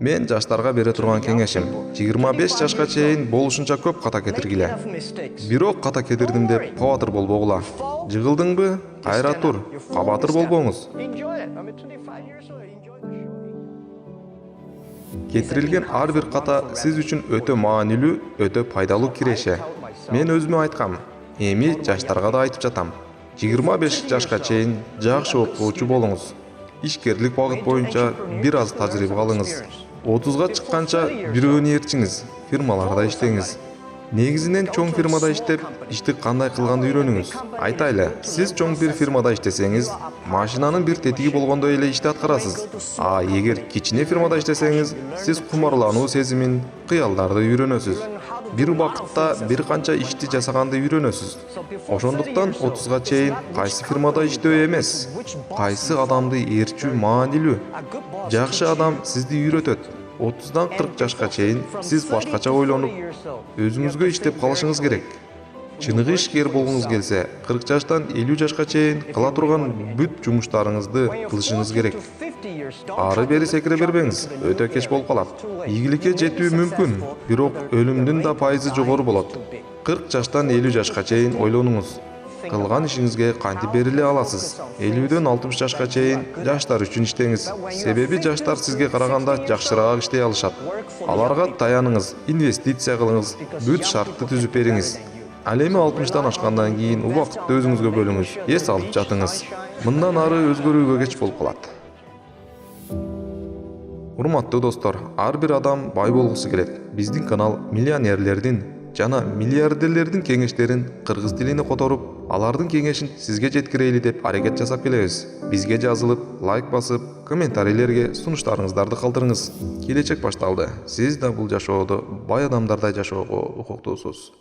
Мен жаштарга бере турган кеңешим 25 жашка чейин болушунча көп ката кетиргиле. Бирок ката кетирдим деп кабатыр болбогула. Жыгылдыңбы? Кайра тур, кабатыр болбоңуз. Кетирилген ар бир ката сиз үчүн өтө маанилүү, өтө пайдалуу киреше. Мен өзүмө айткам, эми жаштарга да айтып жатам. 25 жашка чейин жакшы окуучу болуңуз. Ишкерлик багыт боюнча бир аз тажрыйба алыңыз. 30га чыкканча бирөөнү ээрчиңиз, фирмаларда иштеңиз. Негизинен чоң фирмада иштеп, ишти кандай кылганды үйрөнүңүз. Айтайлы, сиз чоң бир фирмада иштесеңиз, машинанын бир тетиги болгондой эле ишти аткарасыз. А эгер кичине фирмада иштесеңиз, сиз кумарлануу сезимин, кыялдарды үйрөнөсүз. Бир убакытта бир канча ишти жасаганды үйрөнөсүз. Ошондуктан 30га чейин кайсы фирмада иштөө эмес, кайсы адамды ээрчүү маанилүү. Жакшы адам сизди үйрөтөт. 30дан 40 жашка чейин сиз башкача ойлонуп, өзүңүзгө иштеп калышыңыз керек. Чыныгы ишкер болгуңуз келсе, 40 жаштан 50 жашка чейин кыла турган бүт жумуштарыңызды кылышыңыз керек. Ары бери секире бербеңиз, өтө кеч болуп калат. Ийгиликке жетүү мүмкүн, бирок өлүмдүн да пайызы жогору болот. 40 жаштан 50 жашка чейин ойлонуңуз. Кылган ишиңизге кантип бериле аласыз? 50дөн 60 жашка чейин жаштар үчүн иштеңиз. Себеби жаштар сизге караганда жакшыраак иштей алышат. Аларга таяныңыз, инвестиция кылыңыз, бүт шартты түзүп бериңиз. Ал эми 60тан ашкандан кийин убакытты өзүңүзгө бөлүңүз, эс алып жатыңыз. Мындан ары өзгөрүүгө кеч болуп калат. Урматтуу достор, ар бир адам бай болгусу келет. Биздин канал миллионерлердин жана миллиардерлердин кеңештерин кыргыз тилине которуп, алардын кеңешин сизге жеткирели деп аракет жасап келебиз. Бизге жазылып, лайк басып, комментарийлерге сунуштарыңыздарды калтырыңыз. Келечек башталды. Сиз да бул жашоодо бай адамдардай жашоого укуктуусуз.